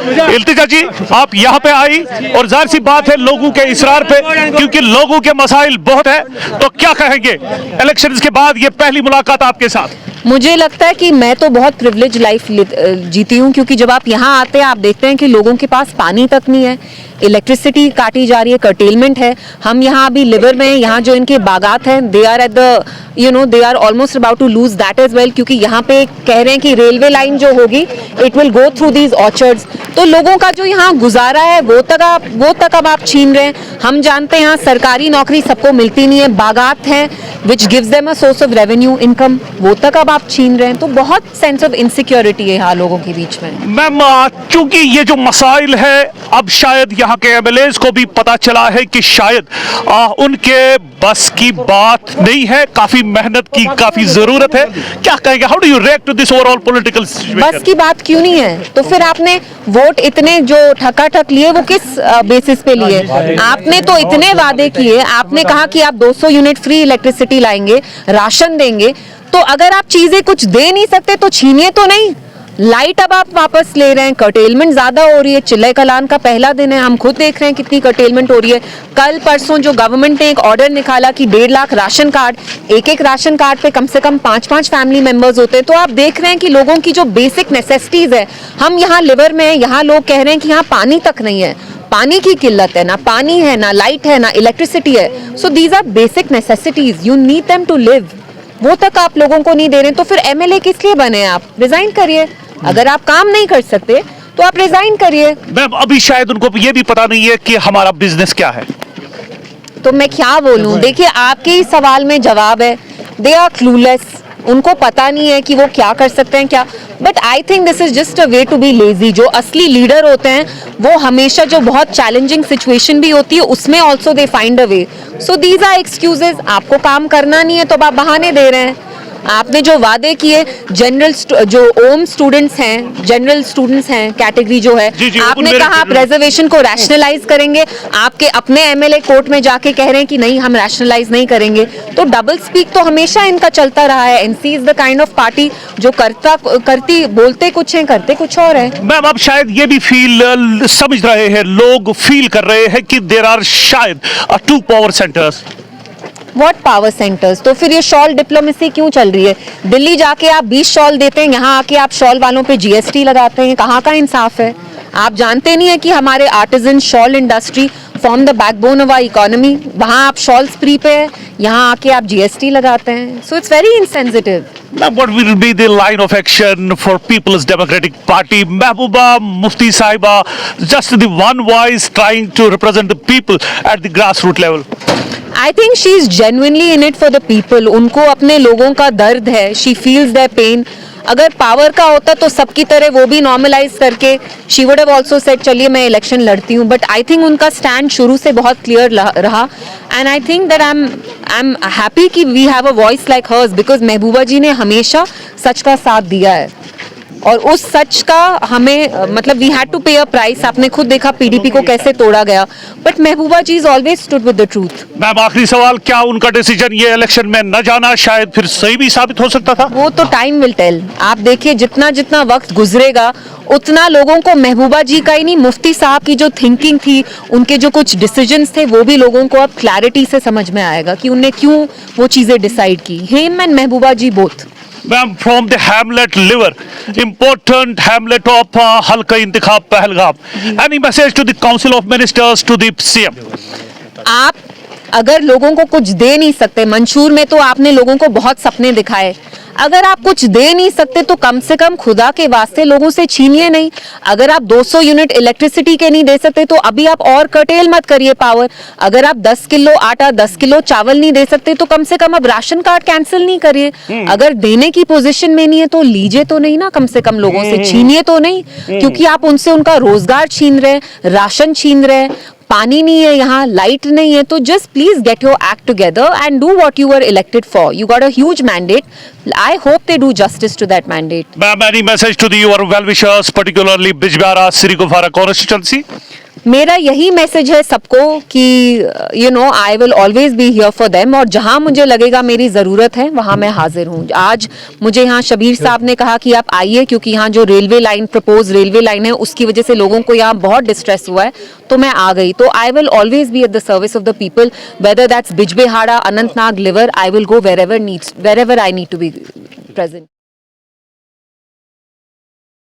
इल्तिजा जी, आप यहाँ पे आई और जाहिर सी बात है लोगों के इसरार पे, क्योंकि लोगों के मसाइल बहुत है, तो क्या कहेंगे इलेक्शंस के बाद ये पहली मुलाकात आपके साथ? मुझे लगता है कि मैं तो बहुत प्रिविलेज लाइफ जीती हूँ, क्योंकि जब आप यहाँ आते हैं आप देखते हैं कि लोगों के पास पानी तक नहीं है, इलेक्ट्रिसिटी काटी जा रही है, कर्टेलमेंट है। हम यहाँ अभी लिवर में, यहाँ जो इनके बागात हैं, they are at the they are almost about to lose that as well, क्योंकि यहाँ पे कह रहे हैं कि रेलवे लाइन जो होगी it will go through these orchards. तो लोगों का जो यहाँ गुजारा है वो तक अब आप छीन रहे हैं। हम जानते हैं यहाँ सरकारी नौकरी सबको मिलती नहीं है, बागात हैं which gives them a source of revenue income, वो तक अब आप छीन रहे हैं। तो बहुत सेंस ऑफ इनसिक्योरिटी है यहाँ लोगों के बीच में। मैम, क्योंकि ये जो मसाइल है अब शायद यहाँ के एमएलएज को भी पता चला है कि शायद उनके बस की बात नहीं है, काफी मेहनत की काफी जरूरत है। क्या कहेंगे, how do you react to this overall political situation? बस की बात क्यों नहीं है? तो फिर आपने वोट इतने जो ठकाठक लिए वो किस बेसिस पे लिए? आपने तो इतने वादे किए, आपने कहा कि आप 200 यूनिट फ्री इलेक्ट्रिसिटी लाएंगे, राशन देंगे, तो अगर आप चीजें कुछ दे नहीं सकते तो छीनिए तो नहीं। लाइट अब आप वापस ले रहे हैं, कर्टेलमेंट ज्यादा हो रही है, चिल्ले कलान का पहला दिन है, हम खुद देख रहे हैं कितनी कर्टेलमेंट हो रही है। कल परसों जो गवर्नमेंट ने एक ऑर्डर निकाला कि 1.5 लाख राशन कार्ड, एक राशन कार्ड पे कम से कम 5 फैमिली मेंबर्स होते हैं, तो आप देख रहे हैं कि लोगों की जो बेसिक नेसेसिटीज है, हम यहाँ लिवर में हैं, यहाँ लोग कह रहे हैं कि यहाँ पानी तक नहीं है, पानी की किल्लत है, ना पानी है, ना लाइट है, ना इलेक्ट्रिसिटी है। So these are basic necessities, you need them to live, वो तक आप लोगों को नहीं दे रहे। तो फिर एमएलए किस लिए बने? आप रिजाइन करिए, अगर आप काम नहीं कर सकते तो आप रिजाइन करिए। मैम, अभी शायद उनको ये भी पता नहीं है कि हमारा बिजनेस क्या है। तो मैं क्या बोलूं, देखिए आपके ही सवाल में जवाब है, दे आर क्लूलेस, उनको पता नहीं है कि वो क्या कर सकते हैं क्या। But I think this is just a way to be lazy. जो असली लीडर होते हैं वो हमेशा, जो बहुत चैलेंजिंग सिचुएशन भी होती है उसमें also they find a way. So these are excuses. आपको काम करना नहीं है तो आप बहाने दे रहे हैं। आपने जो वादे किए, जनरल जो ओम स्टूडेंट्स हैं, जनरल स्टूडेंट्स हैं कैटेगरी जो है, आपने कहा आप रिजर्वेशन को रैशनलाइज करेंगे, आपके अपने एमएलए कोर्ट में जाके कह रहे हैं कि नहीं हम रैशनलाइज नहीं करेंगे। तो डबल स्पीक तो हमेशा इनका चलता रहा है। NC is the kind of party जो करती बोलते कुछ है, करते कुछ और है। मैम, अब शायद ये भी समझ रहे हैं, लोग फील कर रहे हैं कि देयर आर शायद 2 power centres. What power centres? तो फिर ये शॉल डिप्लोमेसी क्यों चल रही है? दिल्ली जाके आप 20 शॉल देते हैं, यहाँ आके आप शॉल वालों पे जीएसटी लगाते हैं, कहाँ का इंसाफ है? आप जानते नहीं है कि हमारे artisan shawl industry form the backbone of our economy, वहाँ आप शॉल्स फ्री पे है, यहाँ आके आप जीएसटी लगाते हैं। So it's very insensitive. What will be the line of action for People's Democratic Party? Mehbooba Mufti Sahiba, just the one voice trying to represent the people at the grassroots level. I think she is genuinely in it for the people. उनको अपने लोगों का दर्द है, she feels their pain. अगर power का होता तो सबकी तरह वो भी नॉर्मलाइज करके she would have also said चलिए मैं इलेक्शन लड़ती हूँ। बट आई थिंक उनका स्टैंड शुरू से बहुत क्लियर रहा, and I think that I am happy कि we have a voice like hers, because Mehbooba ji ने हमेशा सच का साथ दिया है, और उस सच का हमें मतलब वी हैड टू पे अ प्राइस। आपने खुद देखा पीडीपी को कैसे तोड़ा गया, but Mehbooba ji is always stood with the truth. Ma'am, आखिरी सवाल, क्या उनका डिसीजन ये इलेक्शन में न जाना शायद फिर सही भी साबित हो सकता था? वो तो टाइम विल टेल। आप देखिए जितना जितना वक्त गुजरेगा उतना लोगों को महबूबा जी का ही नहीं, मुफ्ती साहब की जो थिंकिंग थी, उनके जो कुछ डिसीजंस थे, वो भी लोगों को अब क्लैरिटी से समझ में आएगा कि उनने क्यों वो चीजें डिसाइड की। Him and Mehbooba ji both. Ma'am, from the Hamlet liver, important Hamlet of Halka Intikhab Pahalgam. Any message to the Council of Ministers, to the CM? आप अगर लोगों को कुछ दे नहीं सकते, मंशूर में तो आपने लोगों को बहुत सपने दिखाए, अगर आप कुछ दे नहीं सकते तो कम से कम खुदा के वास्ते लोगों से छीनिए नहीं। अगर आप 200 यूनिट इलेक्ट्रिसिटी के नहीं दे सकते तो अभी आप और कर्टेल मत करिए पावर। अगर आप 10 किलो आटा 10 किलो चावल नहीं दे सकते तो कम से कम अब राशन कार्ड कैंसिल नहीं करिए। अगर देने की पोजीशन में नहीं है तो लीजिए तो नहीं ना, कम से कम लोगों से छीनिए तो नहीं, क्योंकि आप उनसे उनका रोजगार छीन रहे हैं, राशन छीन रहे हैं, पानी नहीं है यहाँ, लाइट नहीं है। तो just please get your act together and do what you were elected for. You got a huge mandate. I hope they do justice to that mandate. Ma'am, any message to your well-wishers, particularly Bijbehara, Sri Gufara constituency? मेरा यही message है सबको कि you know I will always be here for them, और जहां मुझे लगेगा मेरी ज़रूरत है वहां मैं हाजिर हूं। आज मुझे यहाँ शबीर साहब ने कहा कि आप आइए, क्योंकि यहाँ जो railway line, propose railway line है, उसकी वजह से लोगों को यहाँ बहुत डिस्ट्रेस हुआ है, तो मैं आ गई। तो I will always be at the service of the people, whether that's Bijbehara, Anantnag, लिवर, I will go wherever I need to be present.